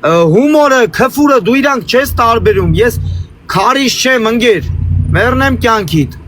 հումորը, քֆուրը դու իրանք չես տարբերում, ես քարիշ չեմ ընկեր, մեռնեմ կյանքիդ։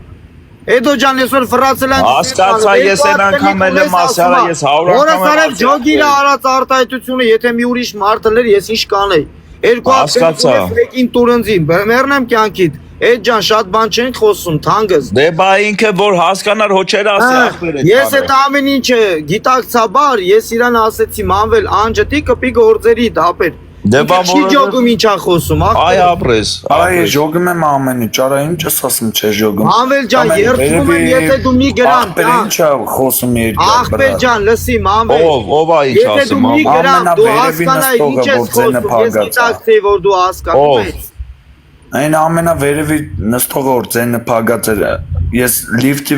Էդո ջան այսօր ֆրացել են հասկացա ես այն անգամ էլ եմ ասարա ես 100 անգամ եմ ջոգի իր արած արտահայտությունը եթե մի ուրիշ մարդ լեր ես ինչ կանեի երկու հատ տուրնձին մեռնեմ կյանքիդ Այդ ջան շատ բան չենք խոսում թանկս Դե բա ինքը որ հասկանար հոչեր ասի ախպերը Ես այդ ամեն ինչը գիտակցաբար ես իրան ասեցի մանվել անջտի կպի գործերի դապեր Դե բա չի ջոգում ինչա խոսում այ ապրես Այ ջոգում եմ ամեն ինչ արա ինչ ես ասում չէ ջոգում Մանվել ջան երթվում եմ եթե դու մի գրամ Ախպեր ինչա խոսում երկար Ախպեր ջան լսի մանվել Ով է ինչ ասում Եթե դու մի գրամ դու հասկանայի ինչ ես խոսում ես գիտակցեի որ դու հասկանում ես Այն ամենավերևի նստողը որ ձենը փագած էր ես լիֆտի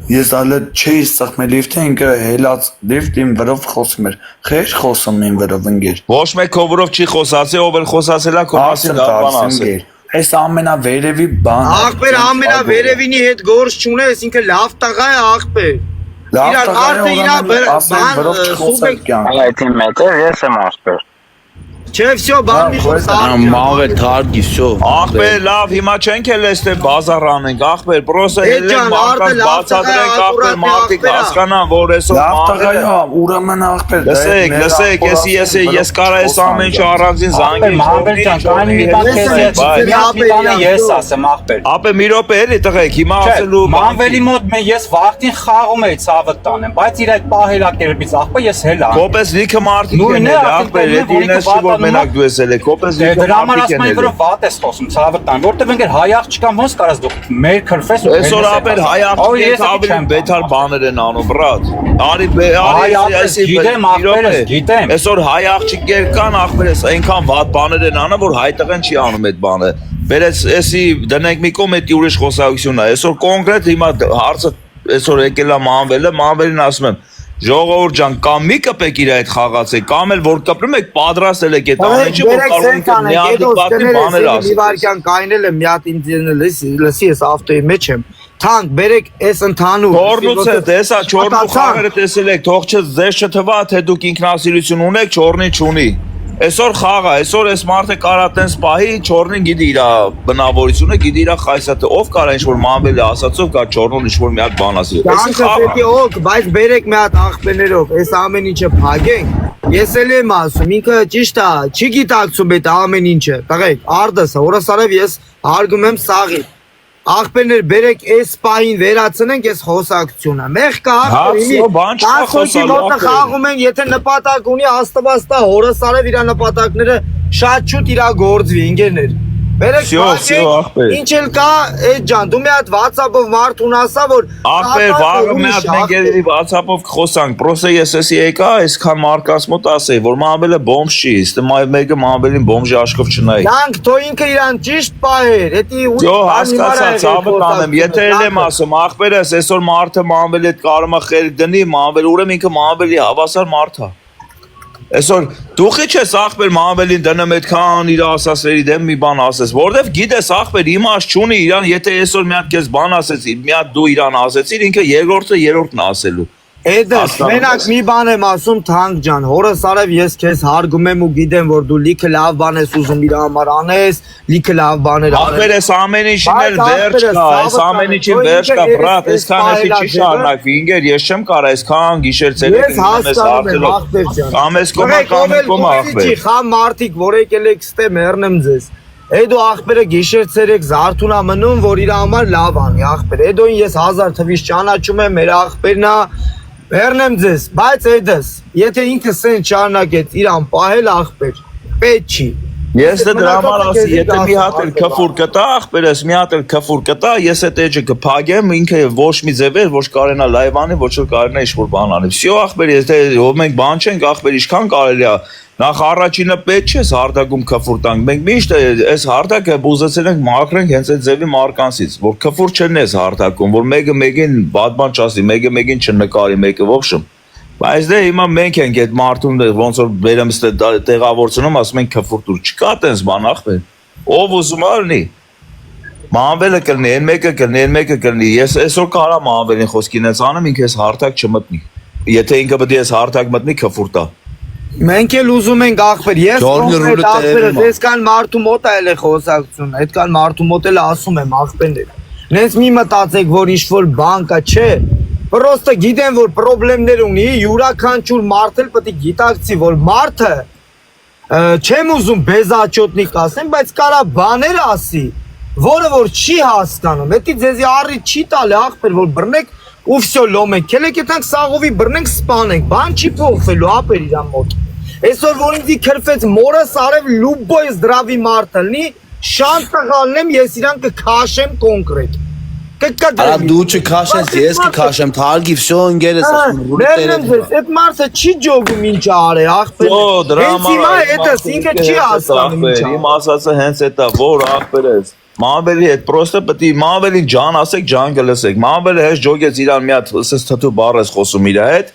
ես ալը չէի սխմել լիֆտը ինքը հելած լիֆտին վրով խոսում էր խեր խոսում ին վրով ընկեր Ոչ մեկ քովրով չի խոսացի ով էլ խոսացել է քո մասին բան ասել Այս ամենավերևի բան Ախպեր ամենավերևինի հետ գործ չունես ինքը լավ տղա է ախպեր Լավ տղա է ասել վրով չխոսել կյանք Այդ իմ հետ ես եմ ասպեր Չէ, всё, բան մի խոս Մաղեր թարգի, всё Ախպեր լավ հիմա չենք էլ էստե բազար անենք ախպեր պրոսը ելենք մարդկանց բացատրենք ախպեր մարդիկ հասկանան որ այսօր Լավ տղա է ուրեմն ախպեր Լսեք ես կարա այս ամեն ինչ առանձին զանգել Մաղեր ջան կային մի բան քեզ ես ասեմ ախպեր Ապե մի րոպե էլի տղեկ հիմա ասելու Մանվելի մոտ ես վախտին խաղում էի ցավը տանեմ բայց իր այդ պահելակերպից ախպեր ես հելա Կոպես լիքը մարդիկ են ախպեր դինես չի որ մենակ դու ես ելեք կոպես լիքը մարդիկ են ելեք վատ ես խոսում ցավը տան որտեվ ընկեր հայ աղջկան ոնց կարաս դու մեր քրֆես Այսօր ապեր հայ աղջիկները ավելի բետար բաներ են անում բրատ գիտեմ Այսօր հայ աղջիկներ կան ախպերես այնքան վատ բաներ են անում որ հայ տղեն չի անում այդ բանը Բերես էսի դնենք մի կողմ էդի ուրիշ խոսակցություն է այսօր կոնկրետ հիմա հարցը այսօր եկել է մանվելին ասում եմ Ժողովուրդ ջան կամ մի կպեք իր այդ խաղացեք կամ էլ որ կպրում եք պատրաստել եք այդ ամեն ինչը որ կարող եք միադիպատի բաներ ասել Մի վարքյան կայնել եմ մի հատ լսի ես ավտոյի մեջ եմ Թանկ բերեք այս ընդհանուր Չորնուց է տեսա չորնու խաղերը տեսել եք թող ձեզ չթվա թե դուք ինքնասիրություն ունեք չորնի չունի Այսօր խաղա, այսօր այս մարդը կարա տենց պահի, չորնին գիտի իր բնավորությունը, գիտի իր խայսատը, ով կարա ինչ-որ մանվել է ասացով, կա չորնուն ինչ-որ մի հատ բան ասի։ Դանքը պետի օգ, բայց բերեք մի հատ աղբերներով, այս ամեն ինչը փագենք։ Ես էլ եմ ասում, ինքը ճիշտ է, չի գիտակցում այդ ամեն ինչը, տղեկ, արդս, օրասարև ես հարգում եմ սաղի։ Աղբերներ բերեք այս պահին վերացնենք այս խոսակցությունը։ Մեղ կա աղբերի խաղում են, եթե նպատակ ունի աստված տա, հորասարև իր նպատակները շատ շուտ իրագործվի, ընկերներ։ Բերեք ինչ էլ կա, այդ ջան, դու մի հատ WhatsApp-ով մարդ ունասա, որ Ախպեր, վաղը մի հատ մենք երևի WhatsApp-ով խոսանք, պրոսե ես էսի եկա, այսքան մարդկանց մոտ ասեի, որ մանվելը բոմբ չի, ստե մեկը մանվելին բոմբի աշխով չնայի։ Դանք, թո ինքը իրան ճիշտ պահեր, էդի Յո, հասկացա, ցավը տանեմ, եթե էլ եմ ասում, ախպերս, այսօր մարդը մանվել այդ կարմը խելք դնի, մանվել, ուրեմն ինքը մանվելի հավասար մարդ է։ Այսօր դու խի չես ախպեր մանվելին դնեմ այդքան իր ասասերի դեմ մի բան ասես, որովհետև գիտես ախպեր իմաստ չունի իրան, եթե այսօր մի հատ քեզ բան ասեցի, մի հատ դու իրան ասեցիր, ինքը երրորդն ասելու։ Էդես, մենակ մի բան եմ ասում թանկ ջան, հորս արև ես քեզ հարգում եմ ու գիտեմ, որ դու լիքը լավ բան ես ուզում իր համար անես, լիքը լավ բաներ անես։ Ախպեր ես ամեն ինչին էլ վերջ կա, այս ամեն ինչին վերջ կա, բրատ, այսքան էսի չի շարունակվի, ինգեր, ես չեմ կարա այսքան գիշեր ցերեկ ինձ հարցելով։ Կամ ես կոմա ախպեր։ Խամ մարդիկ, որ եկել եք ստե մեռնեմ ձեզ։ Էդո ախպերը գիշեր ցերեկ զարթունա մնում, որ իր համար լավ անի ախպեր։ Էդոին ես 1000 թվից ճանաչում եմ, մեր ախպերն է Վերնեմ ձեզ, բայց էդս, եթե ինքը սեն չարնակեց իրան պահել աղբեր, պետ չի։ Ես դրա համար ասի, եթե մի հատ էլ քֆուր կտա, աղբերս մի հատ էլ քֆուր կտա, ես այդ էջը կփագեմ, ինքը ոչ մի ձև էր, ոչ կարենա լայվ անի, ոչ որ կարենա ինչ-որ բան անի։ Всё աղբեր, եթե մենք բան չենք, աղբեր ինչքան կարելի է Նախ առաջինը պետք չէ հարտակում քֆուր տանք։ Մենք միշտ այս հարտակը բուզեցել ենք մաքրենք հենց այդ ձևի մարկանցից, որ քֆուր չնես հարտակում, որ մեկը մեկին բադման չասի, մեկը մեկին չնկարի, մեկը ոբշում։ Բայց դե հիմա մենք ենք այդ մարդուն ոնց որ բերեմ տեղավորցնում, ասում ենք քֆուր դուր չկա տենց բան ախպեր։ Ով ուզում արնի։ Մանվելը կլինի, այն մեկը կլինի, այն մեկը կլինի։ Ես այսօր կարա մանվելին խոսքին ես անեմ, ինքը ես հարտակ չմտնի։ Եթե ինքը պետք է ես հարտակ մտնի քֆուր տա։ Մենք էլ ուզում ենք ախպեր, ես Ջորնի կոնկրետ ռուլը ախպերը, տերևում է։ այսքան մարդու մոտ էլ է խոսակցություն, այդքան մարդու մոտ էլ ասում եմ ախպերներ։ Նենց մի մտածեք, որ ինչ-որ բան կա, չէ։ Պրոստը գիտեմ, որ պրոբլեմներ ունի, յուրաքանչյուր մարդ էլ պետք է գիտակցի, որ մարդը չեմ ուզում բեզաճոտնիկ ասեմ, բայց կարա բաներ ասի, որը որ չի հասկանում, հետի ձեզի առի չի տալի ախպեր, որ բռնեք ու վсё լոմենք, ելեք եթանք սաղովի բռնենք սպանենք, բան չի փոխվելու ապեր իրան մոտ։ Այսօր որ ինձի քրֆեց մորս արև լուբոյ զդրավի մարդը լինի, շան տղալնեմ ես իրան կքաշեմ կոնկրետ։ Արա դու չքաշես, ես կքաշեմ, թարգի վсё ընկերս ասում ռուլը տերևում։ Այդ մարդը չի ջոգում ինչ արե, ախպեր։ Օ, դրա համար հետս ինքը չի հասկանում ինչ։ Իմ ասածը հենց էտա, որ ախպերես։ Մամբելի հետ պրոստը պետք է մամբելի ջան ասեք, ջան գլսեք։ Մամբելի հետ ջոգեց իրան մի հատ ասես թթու բառես խոսում իր հետ։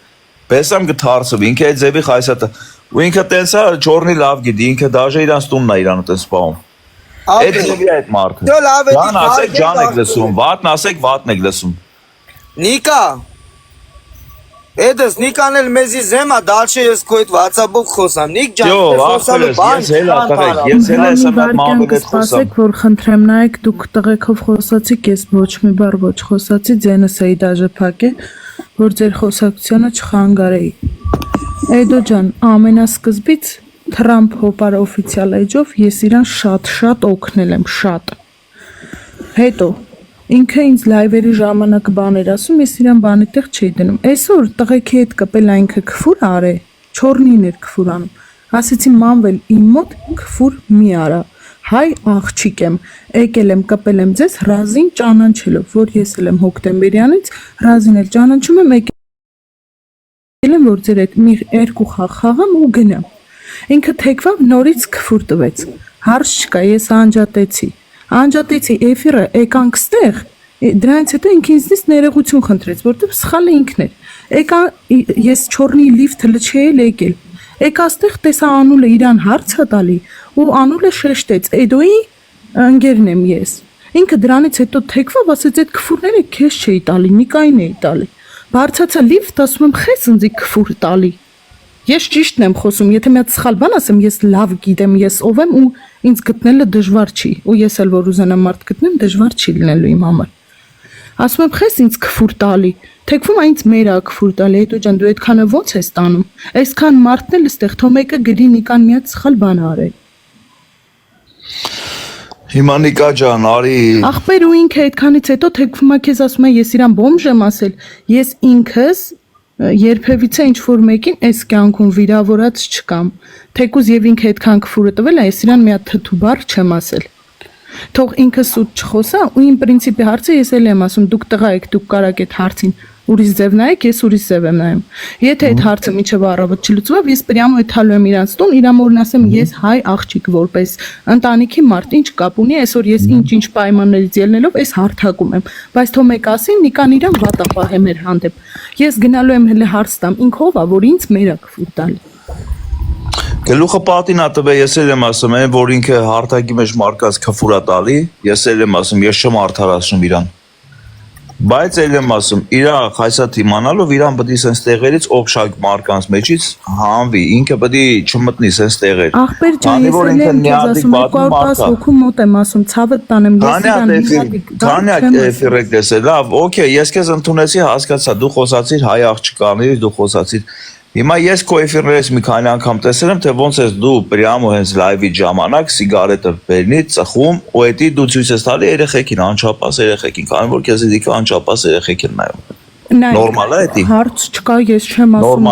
Բեսամ գթարցով, ինքը այդ ձևի խայսատը։ Ու ինքը տենսա ճորնի լավ գիտի, ինքը դաժե իրանց տունն է իրան տես սպաում։ Այդ ձևի այդ մարդը։ Դո լավ է։ Ջան ասեք, ջան եք լսում, վատնն ասեք, վատնն եք լսում։ Նիկա Էդս Նիկան էլ մեզի զեմա դալշե ես քո այդ WhatsApp-ով խոսամ։ Նիկ ջան, Յո, խոսալու ախպերես, բան ես հելա տղեկ, ես հելա ես ամեն մամբել հետ խոսամ։ Սպասեք, որ խնդրեմ նայեք, դուք տղեկով խոսացիք, ես ոչ մի բառ ոչ խոսացի, ձենս էի դաժե փակե, որ ձեր խոսակցությանը չխանգարեի։ Էդո ջան, ամենասկզբից Թրամփ հոպար օֆիցիալ էջով ես իրան շատ օգնել եմ, շատ։ Հետո ինքը ինձ լայվերի ժամանակ բաներ ասում, ես իրան բանի տեղ չի դնում։ Այսօր տղեկի հետ կպել այնքը քֆուր արե, չորնին էր քֆուր անում։ Ասեցի մանվել իմ մոտ քֆուր մի արա։ Հայ աղջիկ եմ, եկել եմ կպել եմ ձեզ Ռազին ճանաչելով, որ ես էլ եմ հոկտեմբերյանից, Ռազին էլ ճանաչում եմ, եկել եմ որ ձեր հետ մի երկու խաղ խաղամ ու գնամ։ Ինքը թեքվավ նորից քֆուր տվեց։ Հարց չկա, ես անջատեցի էֆիրը եկանք ստեղ, դրանից հետո ինքը ինձնից ներողություն խնդրեց, որտեղ սխալը ինքն էր։ Եկա ես չորնի լիֆթը լչի էլ եկել։ Եկա ստեղ տեսա Անուլը իրան հարց է տալի ու Անուլը շեշտեց, Էդոյի ընկերն եմ ես։ Ինքը դրանից հետո թեքվավ, ասեց այդ քֆուրները քեզ չէի տալի, Նիկային էի տալի։ Բարձացա լիֆտ, ասում եմ խես ինձի քֆուր տալի։ Ես ճիշտն եմ խոսում, եթե մի հատ սխալ բան ասեմ, ես լավ գիտեմ, ես ով եմ ու ինձ գտնելը դժվար չի, ու ես էլ որ ուզենամ մարդ գտնեմ, դժվար չի լինելու իմ համար։ Ասում եմ, խես ինձ քֆուր տալի, թեքվում է ինձ մերա քֆուր տալի, հետո ջան դու այդքանը ո՞նց ես տանում։ Այսքան մարդն էլ ստեղ թող մեկը գրի Նիկան մի հատ սխալ բան արել։ Հիմա Նիկա ջան, արի Ախպեր ու ինքը այդքանից հետո թեքվում է քեզ ասում է ես իրան բոմժ եմ ասել, ես ինքս երբևիցե ինչ-որ մեկին այս կյանքում վիրավորած չկամ, թեկուզ եւ ինքը այդքան քֆուրը տվել է, ես իրան մի հատ թթու բառ չեմ ասել։ Թող ինքը սուտ չխոսա ու իմ պրինցիպի հարցը ես էլ եմ ասում, դուք տղա եք, դուք կարաք այդ հարցին ուրիշ ձև նայեք, ես ուրիշ ձև եմ նայում։ Եթե այդ հարցը միջև առավոտ չլուծվավ, ես պրյամո եթալու եմ իրանց տուն, իրան մորն ասեմ, ես հայ աղջիկ որպես ընտանիքի մարդ, ինչ կապ ունի, այսօր ես ինչ պայմաններից ելնելով այս հարթակում եմ, բայց թող մեկ ասին, Նիկան իրան վատապահ է մեր հանդեպ։ Ես գնալու եմ հենց հարց տամ, ինքը ով է, որ ինձ մերա քֆուր տալի։ Գլուխը պատին ա տվել, ես էլ եմ ասում, որ ինքը հարթակի մեջ մարկած քֆուր ա տալի, ես էլ եմ ասում, ես չեմ արդարացնում իրան։ Բայց էլ եմ ասում, իրա խայսատ իմանալով իրան պետք է սենց տեղերից օբշակ մարկանց մեջից հանվի, ինքը պետք է չմտնի սենց տեղեր։ Ախպեր ջան, ես էլ եմ քեզ ասում, 210 հոգու մոտ եմ ասում, ցավդ տանեմ, ես իրան Քանյակ էֆիրեք դեսել, լավ, օքեյ, ես քեզ ընդունեցի, հասկացա, դու խոսացիր հայ աղջկանից, դու խոսացիր Հիմա ես քո էֆիրներից մի քանի անգամ տեսել եմ, թե ոնց ես դու պրյամո հենց լայվի ժամանակ սիգարետը բերնի, ծխում, ու էդի դու ցույց ես տալի երեխեքին, անչափահաս երեխեքին, քանի որ քեզ դիքը անչափահաս երեխեք են նայում։ Նորմալ է էդի։ Հարց չկա, ես չեմ ասում,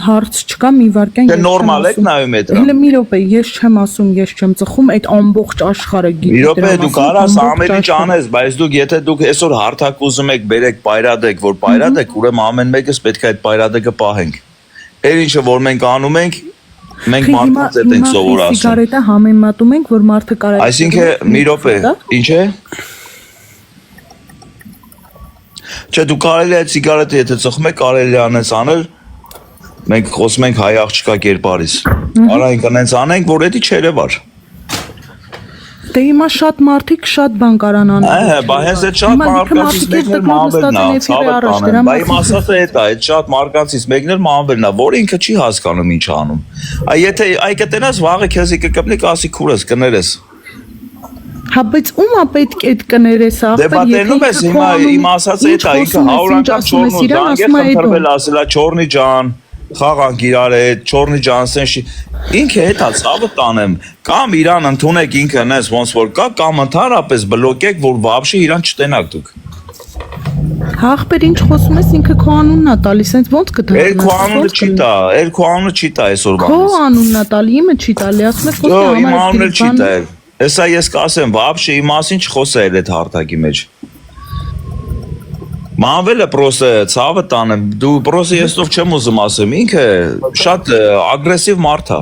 հարց չկա, մի վարքան ես չեմ։ Նորմալ եք նայում էդ։ Հələ մի րոպե, ես չեմ ասում, ես չեմ ծխում, այդ ամբողջ աշխարհը գիտի։ Մի րոպե, դու կարաս ամեն ինչ անես, բայց դուք եթե դուք այսօր հարթակ ուզում եք բերեք բայրադեք, որ բայրադեք, ուրեմն ամեն մեկս պետք է այդ բայրադեկը պահենք։ Էր ինչը որ մենք անում ենք, մենք մարդկանց հետ ենք սովորացնում։ Սիգարետը համեմատում ենք, որ մարդը կարող է։ Այսինքն մի րոպե, ինչ է։ Չէ, դու կարելի է այդ սիգարետը եթե ծխում եք, կարելի է անես անել։ Մենք խոսում ենք հայ աղջկա կերպարից։ Արա ինքն այնց անենք, որ էդի չերևար։ Դե հիմա շատ մարդիկ շատ բան կարան անել։ Բա հենց այդ շատ մարդկանցից մեկն էլ Մամբելն է, ցավը տանեմ, բա իմ ասածը այդ շատ մարդկանցից մեկն էլ Մամբելն է, որ ինքը չի հասկանում ինչ անում։ Այ եթե այ կտենաս վաղը քեզի կկպնի կասի քուրս կներես։ Հա բայց ում է պետք այդ կներես Դե բա տենում ես հիմա իմ ասածը այդ է, ինքը 100 անգամ չորնու դանգ է խնդրվել ասելա չորնի ջան, խաղանք իրար հետ, չորնի ջան սենշի ինքը հետա ցավը տանեմ կամ իրան ընդունեք ինքը նես ոնց որ կա կամ ընդհանրապես բլոկեք որ вообще իրան չտենակ դուք Հաղբեր ինչ խոսում ես ինքը քո անունն է տալիս հենց ոնց կդառնա Երկու անունը չի տա երկու անունը չի տա այսօր բանից Քո անունն է տալի իմը չի տալի ասում ես խոսքը Իմ անունը չի տա Հեսա ես կասեմ вообще իմ մասին չխոսա այդ հարթակի մեջ Մամվելը պրոսը ցավը տանեմ դու պրոսը ես ով չեմ ուզում ասեմ ինքը շատ ագրեսիվ մարդ է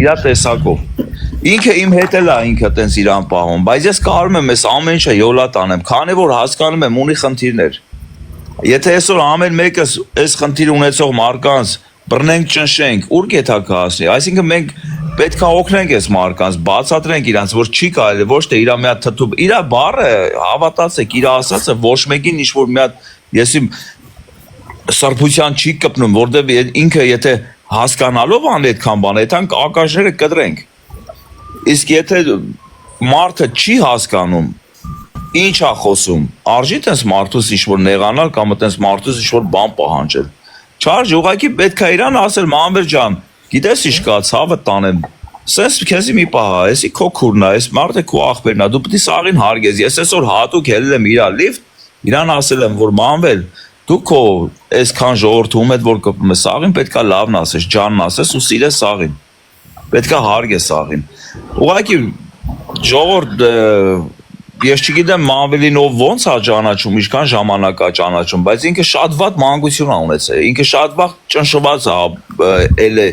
իր տեսակով ինքը իմ հետ էլ է ինքը տենց իրան պահում բայց ես կարում եմ ես ամեն ինչը յոլա տանեմ քանի որ հասկանում եմ ունի խնդիրներ եթե այսօր ամեն մեկը այս խնդիր ունեցող մարկանց բռնենք ճնշենք ուր գետա կհասնի այսինքն մենք պետք է օգնենք այս մարկանց բացատրենք իրանց որ չի կարելի ոչ թե իրա մի հատ թթու իրա բառը հավատացեք իրա ասածը ոչ մեկին ինչ որ մի հատ ես իմ սարփության չի կպնում որտեվ ինքը եթե հասկանալով անի այդքան բան այդքան ակաշները կտրենք իսկ եթե մարդը չի հասկանում ինչ է խոսում արժի տես մարդուս ինչ որ նեղանալ կամ տես մարդուս ինչ որ բան պահանջել չարժ ուղղակի պետք է իրան ասել Մամբեր ջան Գիտես ինչ կա, ցավը տանեմ։ Սենց քեզի մի պահա, էսի քո քուրն է, այս մարդը քո աղբերն է, դու պետք է սաղին հարգես։ Ես այսօր հատուկ ելել եմ իրա լիֆտ, իրան ասել եմ, որ Մամբել, դու քո այսքան ժողովրդում հետ որ կպնում ես սաղին, պետքա լավն ասես, ջանն ասես ու սիրես սաղին։ Պետքա հարգես սաղին։ Ուղղակի ժողովուրդ ես չգիտեմ Մամբելին ով ոնց է ճանաչում, ինչքան ժամանակ է ճանաչում, բայց ինքը շատ վատ մանկություն է ունեցել։ Ինքը շատ վաղ ճնշված է ել է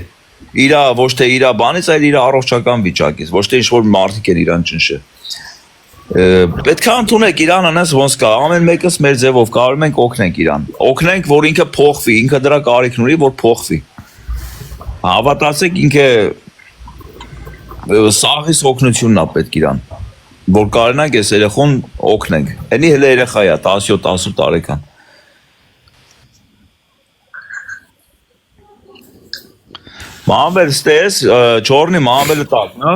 Իրա ոչ թե իրա բանից, այլ իրա առողջական վիճակից, ոչ թե ինչ-որ մարդիկ էր իրան ճնշել։ Պետք է ընդունեք իրան անես ոնց կա, ամեն մեկս մեր ձևով կարում ենք օգնենք իրան։ Օգնենք, որ ինքը փոխվի, ինքը դրա կարիքն ունի, որ փոխվի։ Հավատացեք, ինքը սաղից օգնությունն է պետք իրան, որ կարողանանք այս երեխուն օգնենք։ Էնի հենց երեխա է, 17-18 տարեկան։ Մամբել ստես, չորնի մամբելը տակն, հա?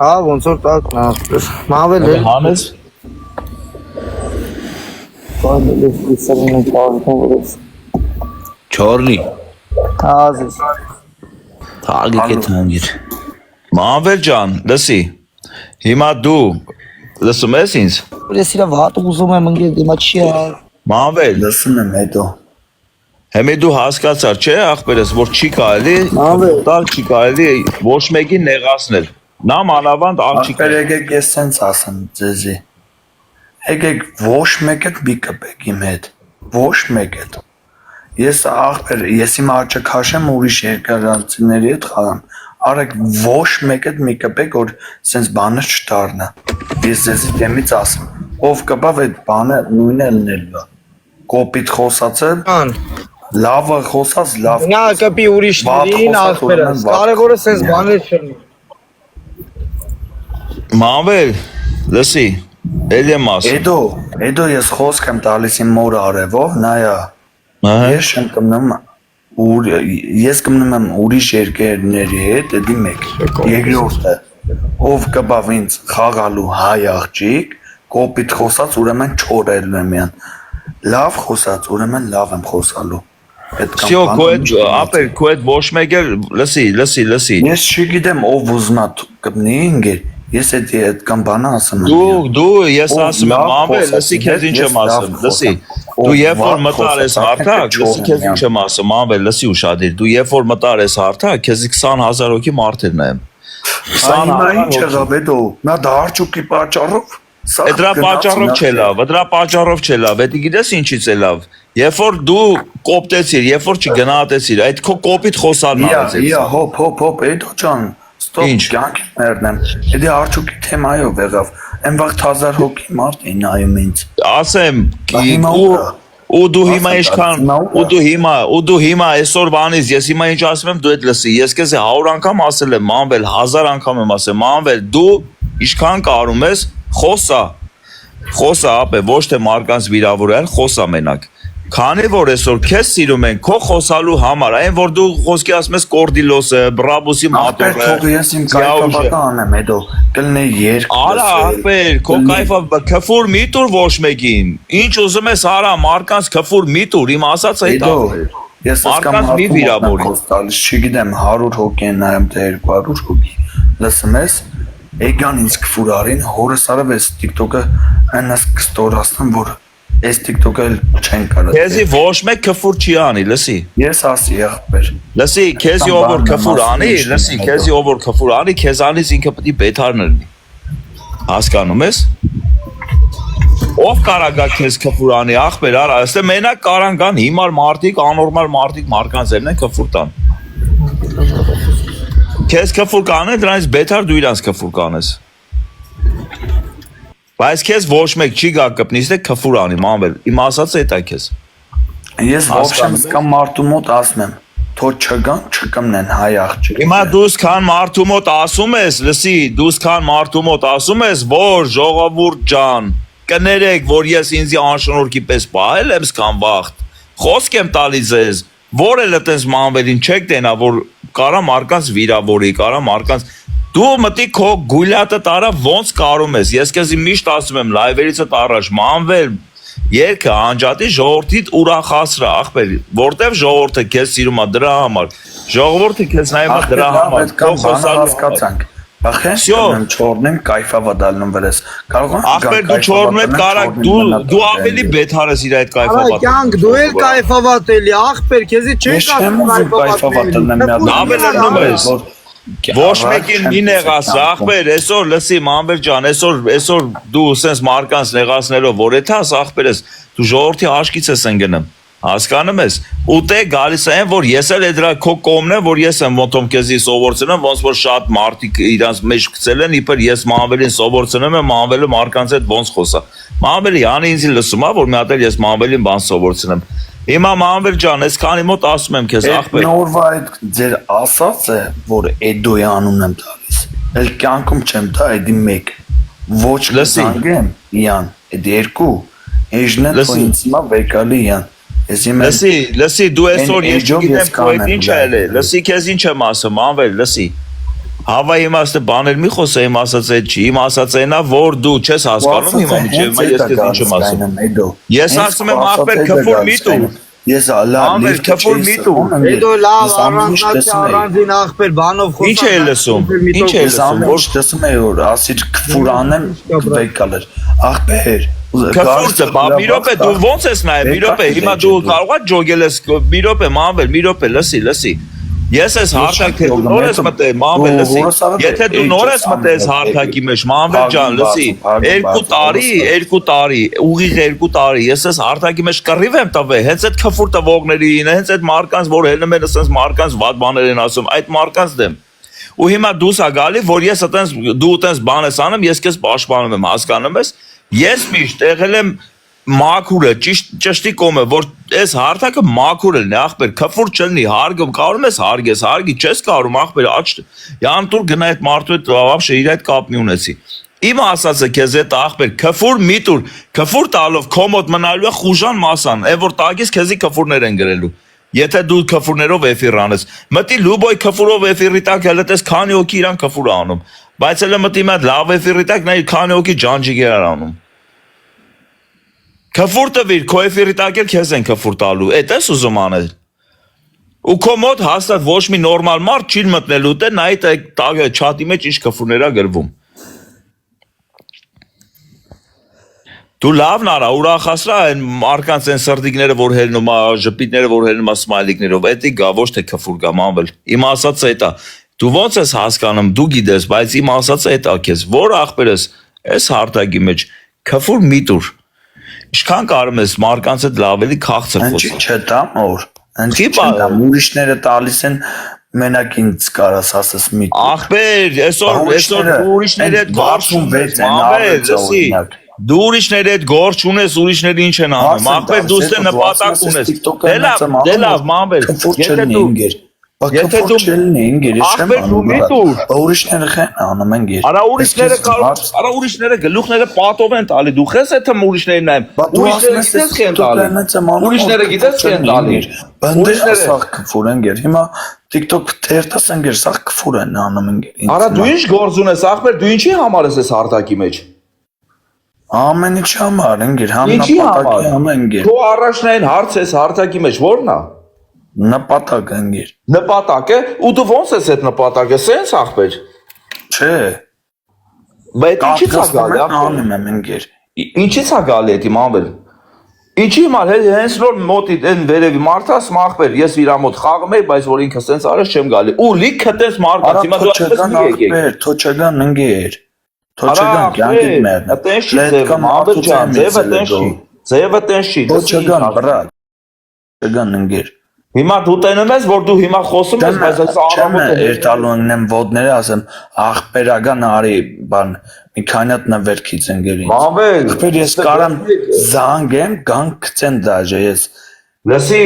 Հա, ոնց որ տակն է, մամբել է։ Հանես։ Չորնի։ Ազես։ Թարգեք է թանգիր։ Մամբել ջան, լսի, հիմա դու, լսում ես ինձ։ Ես իրա վատ ուզում եմ ընկել, դիմա չի է։ Մամբել, Լսում եմ հետո Հեմի դու հասկացար, չէ, աղբերս, որ չի կարելի, տալ չի կարելի ոչ մեկին նեղացնել։ Նա մանավանդ աղջիկ Ախպեր եկեք ես սենց ասեմ ձեզի Եկեք ոչ մեկ էդ մի կպեք իմ հետ Ոչ մեկ էդ Ես աղպեր, ես իմ արջը քաշեմ ուրիշ երկարանցիների հետ խաղամ Արեք ոչ մեկ էդ մի կպեք, որ սենց բանը չդառնա Ես ձեզի դեմից ասեմ Ով կպավ այդ բանը նույնը լնելու Կոպիտ խոսացել Լավը խոսած լավ Նա կպի ուրիշներին աղբերս, կարևորը սենց բաներ չլինի։ Մամբել, լսի, էլ եմ ասում։ Հետո ես խոսք եմ տալիս իմ մորը արևով, նայա Ես եմ կմնում ես կմնում եմ ուրիշ երկերների հետ, էդի մեկ Երկրորդը, ով կբավ ինձ խաղալու հայ աղջիկ Կոպիտ խոսած ուրեմն չորելու եմ յան Լավ խոսած, ուրեմն լավ եմ խոսալու Всё, ապեր, քո այդ ոչ մեկ էլ, լսի Ես չգիտեմ ով ուզում է կպնի ինգեր Ես այդ կամ բանը ասում եմ Դու ես ասում եմ, Մամբել, լսի քեզ ինչ եմ ասում, լսի Դու երբ որ մտար ես հարթակ, լսի քեզ ինչ եմ ասում, Մամբել, լսի ուշադիր Դու երբ որ մտար ես հարթակ, քեզի 20,000 հոգի մարդեր նայեմ 20,000 ինչ եղավ հետո, նա դարչուկի պատճառով Դրա պատճառով չէ լավ, դա գիտես ինչից է լավ Երբ որ դու կոպտեցիր, երբ որ չգնահատեցիր, այդ քո կոպիտ խոսալն արեցիր հոп, հետո ջան Ստոպ, կյանք մերնեմ Էդի արջուկի թեմայով եղավ Են վաղ 1000 հոգի մարդ էին նայում ինձ Ասեմ, ու դու հիմա ինչքան ու դու հիմա այսօր բանից ես հիմա ինչ ասում եմ դու այդ լսի ես քեզ 100 անգամ ասել եմ Մամբել 1000 անգամ եմ ասել Մամբել դու Ինչքան կարում ես, խոսա ապե, ոչ թե մարկանց վիրավորել, խոսա մենակ։ Քանի որ այսօր քեզ սիրում են քո խոսալու համար, այն որ դու խոսքի ասում ես Կորդիլոսը, Բրաբուսի մատորը, թող ես իմ կայֆաբատը անեմ, հետո կլինի երկ։ Արա ախպեր, քո կայֆա քֆուր մի տուր ոչ մեկին։ Ինչ ուզում ես արա, մարկանց քֆուր մի տուր, իմ ասածը այդ ախպեր։ Ես Մարկանց մի վիրավորի։ տալիս, չգիտեմ 100 հոգի են նայում թե 200 հոգի։ Լսում ես, եկան ինձ քֆուր արին, հորս արավ ես TikTok-ը այնս կստորացնեմ, որ այս TikTok-ը չեն կարող։ Քեզի ոչ մեկ քֆուր չի անի, լսի։ Ես ասի ախպեր։ Լսի, քեզի ով որ քֆուր անի, լսի, քեզի ով որ քֆուր անի, քեզանից ինքը պետք է բեթար լինի։ Հասկանում ես։ Ով կարա գա քեզ քֆուր անի, ախպեր, արա, այստեղ մենակ կարան գան հիմար մարդիկ, անորմալ մարդիկ մարկանցերն են քֆուր տան։ Քեզ քֆուր կանեն, դրանից բեթար դու իրանց քֆուր կանես։ Բայց քեզ ոչ մեկ չի գա կպնից թե քֆուր անի, մանվել։ Իմ ասածը էտա քեզ։ Ես ոբշեմ սկամ մարդու մոտ ասում եմ, թող չգան, չկմնեն հայ աղջիկ։ Հիմա դուս քան մարդու մոտ ասում ես, լսի, դուս քան մարդու մոտ ասում ես, որ ժողովուրդ ջան, կներեք, որ ես ինձի անշնորհքի պես պահել եմ սկան վախտ։ Խոսք եմ տալիս ես, որ էլ այտենց մանվելին չեք տենա, որ կարա մարկանց վիրավորի, կարա մարկանց Դու մտի քո գույլատը տարա ոնց կարում ես։ Ես քեզ միշտ ասում եմ լայվերից առաջ մանվել երկը անջատի ժողովրդիդ ուրախացրա ախպեր, որտեվ ժողովուրդը քեզ սիրում է դրա համար։ Ժողովուրդը քեզ նայում է դրա համար։ Քո խոսալու հասկացանք։ Ախե, չորնեմ կայֆավադալնում վրես։ Կարող եմ ախպեր դու չորնում ես կարակ դու ավելի բեթար ես իր այդ կայֆավատը։ Կյանք դու էլ կայֆավատելի ախպեր, քեզի չեն կայֆավատելն Ոչ մեկին մի նեղաս, ախպեր, այսօր լսի մանվեր ջան, այսօր դու սենց մարկանց նեղացնելով, որ եթաս ախպեր ես, դու ժողովրդի աշկից ես ընգնում, հասկանում ես, ուտե գալիս են, որ ես էլ դրա քո կողմն եմ, որ ես եմ ոտոմ քեզի սովորցնում, ոնց որ շատ մարդիկ իրանց մեջ գցել են, իբր ես մանվելին սովորցնում եմ, մանվելը մարկանց հետ ոնց խոսա։ Մանվելի անի ինձ լսում է, որ մի հատ էլ ես մանվելին բան սովորցնում։ Հիմա մանվել ջան, այսքանի մոտ ասում եմ քեզ ախպեր։ Նորվա այդ ձեր ասածը, որ Էդոյի անունն եմ տալիս։ Էլ կյանքում չեմ տա այդ մեկ։ Ոչ լսանգեմ, Յան, այդ երկու։ Էժնը թո ինձ մա վեկալի Յան։ Լսի, դու այսօր ես չգիտեմ քո այդ ինչ է ելե։ Լսի, քեզ ինչ եմ ասում, մանվել, լսի։ Հավա իմաստը բանել մի խոսա իմ ասած այդ չի, իմ ասած այնա, որ դու չես հասկանում հիմա միջև, ես քեզ ինչ եմ ասում։ Ես ասում եմ ախպեր քֆուր մի տուր։ Ես լավ քֆուր մի տուր։ Հետո լավ առանձին ախպեր բանով խոսա։ Ինչ է լսում։ Ինչ է լսում, ոչ տեսում է որ ասիր քֆուր անեմ վեկալեր։ Ախպեր Քֆուրը, բա մի րոպե դու ոնց ես նայ, մի րոպե, հիմա դու կարող ես ջոգել ես, մի րոպե, մանվել, մի րոպե, լսի։ Ես ես հարթակ թե դու նոր ես մտել, մանվել լսի, եթե դու նոր ես մտել հարթակի մեջ, մանվել ջան, լսի, 2 տարի, ուղիղ 2 տարի, ես ես հարթակի մեջ կռիվ եմ տվել, հենց այդ քֆուր տվողներին, հենց այդ մարկանց, որ հելնում են ասենց մարկանց վատ բաներ են ասում, այդ մարկանց դեմ։ Ու հիմա դուս ա գալի, որ ես դու այտենց բան ես անում, ես քեզ պաշտպանում եմ, հասկանում ես։ Ես միշտ եղել եմ մաքուրը, ճշտի կոմը, որ այս հարթակը մաքուր է ախպեր, քֆուր չլինի, հարգում, կարում ես հարգես, հարգի, չես կարում ախպեր, աչ, յան տուր գնա այդ մարդու հետ վաբշե իր այդ կապ մի ունեցի։ Իմ ասածը քեզ այդ ախպեր, քֆուր մի տուր, քֆուր տալով քոմոդ մնալու է խուժան մասան, այն որ տակից քեզի քֆուրներ են գրելու։ Եթե դու քֆուրներով էֆիր անես, մտի լուբոյ քֆուրով էֆիրի տակ հələ տես քանի հոգի իրան քֆուր անում, բայց հələ մտի մի հատ լավ էֆիրի տակ նա քանի հոգի ջանջիգեր անում։ Քֆուր տվիր, քո էֆիրի տակ էլ քեզ են քֆուր տալու, էդ ես ուզում անել։ Ու քո մոտ հաստատ ոչ մի նորմալ մարդ չի մտնելու տե նայ տակը չաթի մեջ ինչ քֆուրներ ա գրվում։ Դու լավն արա, ուրախացրա այն մարկանց այն սրտիկները, որ հելնում ա, ժպիտները, որ հելնում ա սմայլիկներով, էդի գա, ոչ թե քֆուր գա, մանվել։ Իմ ասածը էտա։ Դու ոնց ես հասկանում, դու գիտես, բայց իմ ասածը էտա քեզ, որ ախպեր ես, այս հարթակի մեջ քֆուր մի տուր։ Ինչքան կարում ես մարկանց հետ լավ էլի քաղցր խոսել։ Ինչի՞ չտամ որ։ Ինչի՞ չտամ, ուրիշները տալիս են մենակ ինձ կարաս ասես մի։ Ախպեր, այսօր ուրիշների հետ գործ ունես, դու ուրիշների հետ գործ ունես, ուրիշները ինչ են անում։ Ախպեր դու ստե նպատակ ունես։ Դե լավ, մանվել։ Եթե դու ինգեր, ես չեմ ախպեր դու մի դուր ուրիշները խեն անում են գեր։ Արա ուրիշները գլուխները պատով են տալի դու խես է թե ուրիշներին նայեմ ուրիշները գիտես չեն տալի բանդեր ասախ կֆուր են գեր հիմա TikTok թերթս են գեր սախ կֆուր են անում են գեր։ Արա դու ինչ գործ ունես ախպեր դու ինչի համար ես հարթակի մեջ Ամեն ինչ համար են գեր համնապատակի ամեն գեր։ Քո առաջնային հարց ես հարթակի մեջ ո՞րն է Նպատակ են գեր։ Նպատակ է ու դու ոնց ես այդ նպատակը սենց ախպեր Չէ Բայց ինչի՞ց է գալի անում եմ ընկեր։ Ինչի՞ց է գալի այդ իմանվել Ինչի՞ համար հենց նոր մոտի այն վերևի մարդաս մախբեր ես իր մոտ խաղում եի բայց որ ինքը սենց արես չեմ գալի ու լիքը տես մարդաս հիմա դու ասես մի եկեք Թոչագան ընկեր Թոչագան կյանքիդ մերն Տես չի ձևը մաբեր ջան ձևը տես չի Թոչագան բրատ Թոչագան ընկեր Հիմա դու տենում ես որ դու հիմա խոսում ես բայց այս արամոտ երթալու ընկնեմ ոդները ասեմ ախպերական արի բան մի քանի հատ նվերքից ընկերին Մաբեր ախպեր ես կարամ զանգեմ գան գցեն դաժե ես Լսի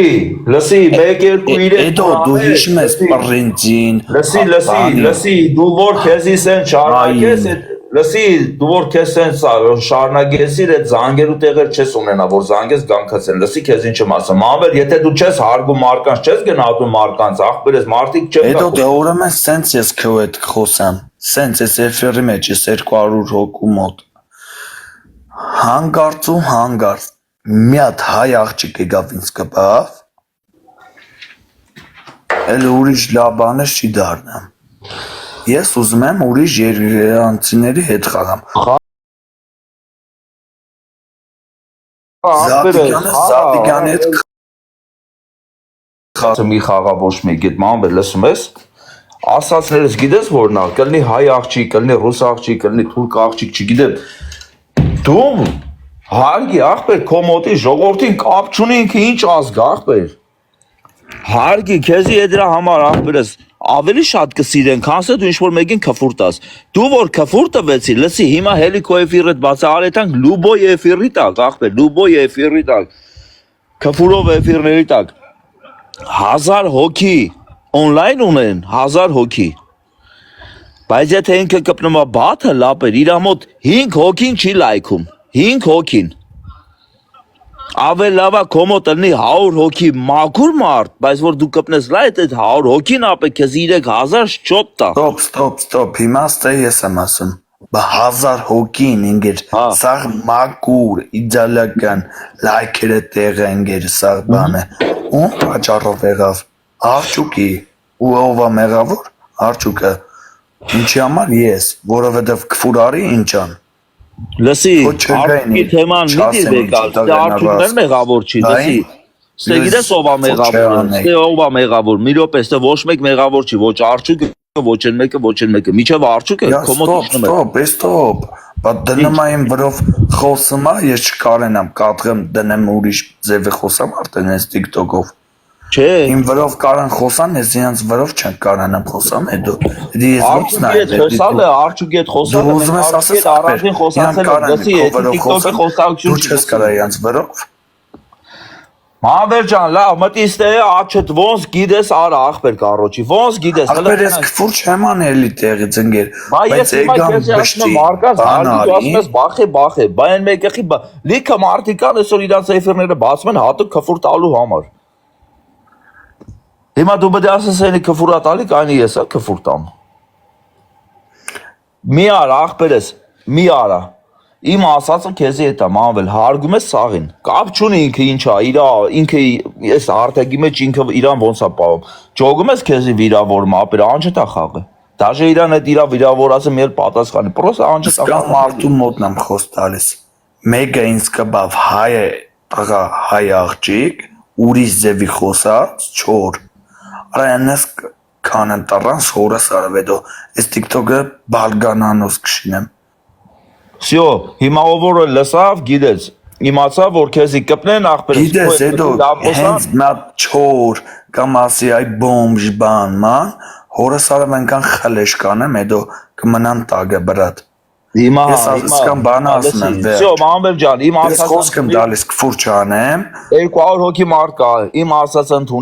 1-2-3 Էդո դու հիշում ես պրինցին Լսի դու որ քեզի սեն շարունակես Լսի դու որ քեզ սենց շարունակես այդ զանգերու տեղեր չես ունենա որ զանգես գանքացեն լսի քեզ ինչ եմ ասում Մաբեր եթե դու չես հարգում մարկանց չես գնահատում մարկանց ախպեր ես մարդիկ չեն Էդո դե ուրեմն սենց ես քո հետ խոսամ սենց ես էֆերի մեջ ես 200 հոգու մոտ հանգարց մի հատ հայ աղջիկ եկավ ինձ կպավ էլ ուրիշ լավ բաներ չի դառնամ Ես ուզում եմ ուրիշ երերանցիների հետ խաղամ Զատիկյանի հետ մի խաղա ոչ մեկ այդ մանբեր լսում ես ասածներս գիտես որն է կլինի հայ աղջիկ կլինի ռուս աղջիկ կլինի թուրք աղջիկ չգիտեմ դու հարգի ախպեր քո մոտի ժողովրդին կապ չունի ինքը ինչ ազգ ախպեր հարգի քեզի է դրա համար ախպերս ավելի շատ կսիրեն քան դու ինչ որ մեկին քֆուր տաս դու որ քֆուր տվեցի լսի հիմա հելիկո էֆիրդ բացա արեցանք լուբոյ էֆիրի տակ ախպեր լուբոյ էֆիրի տակ քֆուրով էֆիրների տակ 1000 հոգի on-line ունեն 1000 հոգի բայց եթե ինքը կպնում է բաթը լապեր իր մոտ 5 հոգին չի լայքում 5 հոգին Ավել լավա քո մոտ լինի 100 հոգի մաքուր մարդ, բայց որ դու կպնես լայդ այդ 100 հոգին ապե քեզ 3000 շոտ տա։ Ստոպ, հիմա ստե ես եմ ասում։ Բա 1000 հոգին ինգեր, սա մաքուր, իդեալական, լայքերը տեղը ինգեր, սա բանը։ Ու աճառով եղավ։ Արջուկի, ու ով է մեղավոր։ Արջուկը։ Ինչի համար ես, որովհետև քֆուրարի ինչան։ Լսի, արդյունքի թեման մի դիր բեկալ, ստե արդյունքներ մեղավոր չի, լսի, ստե գիտես ով է մեղավոր, ստե ով է մեղավոր, մի րոպե, ստե ոչ մեկ մեղավոր չի, ոչ արդյունքը, ոչ են մեկը, միջև արդյունքը, կոմոտ իշխնում է։ Ստոպ, բա դնում եմ վրով խոսում է, ես չկարենամ կատղեմ դնեմ ուրիշ ձևի խոսամ արդեն ես TikTok-ով։ Չէ։ Իմ վրով կարան խոսան, ես իրենց վրով չեն կարանամ խոսամ, հետո ես ոնց նայեմ։ Խոսալը, արդյունքի հետ խոսալը, դու ուզում ես ասես առանձին խոսացել, լսի, TikTok-ի խոսակցություն դու չես կարա իրենց վրով։ Մաբեր ջան, լավ, մտիս թե աչդ ոնց գիտես արա ախպեր կարոջի, ոնց գիտես։ Ախպեր ես քֆուր չեմ անելի տեղից ընկեր, բայց եկան բշտի։ Մարկած հարգի ասում ես բախե, բա այն մեկի լիքը մարդիկան այսօր իրանց էֆիրները բացում են հատուկ քֆուր տալու համար։ Հիմա դու պետք է ասես այնի քֆուրա տալի, կայնի ես քֆուր տամ։ Մի արա ախպերես, մի արա։ Իմ ասածը քեզի հետ է, մանվել, հարգում ես սաղին։ Կապ չունի ինքը ինչա, ինքը ես հարթակի մեջ ինքը իրան ոնց է պահում։ Ջոգում ես քեզի վիրավորում, ապեր անջետ է խաղը։ Դաժե իրան այդ իրա վիրավորածը մի պատասխանի։ Պրոստը անջետ է խաղը։ Մարդու մոտն եմ խոս տալիս։ Մեկը ինձ կբավ հայ է, տղա հայ աղջիկ, ուրիշ ձևի խոսած, չոր։ Արա այնես կանեն տարան սորս արվեդո, ես TikTok-ը բալգանանոս կշինեմ։ Սյո, հիմա ովորը լսավ, գիտեց, իմացավ, որ քեզի կպնեն ախպերս։ Գիտես, հետո հենց մատ չոր կամ ասի այ բոմժ բան ման, հորս արավ ենքան խլեշ կանեմ, հետո կմնան տագը բրատ։ Հիմա ես ասկան բանը ասում եմ վերջ։ Սյո, Մամբեր ջան, իմ ասածը ես խոսք եմ դալիս կֆուր չանեմ։ 200 հոգի մարդ կա, իմ ասածը ընդունի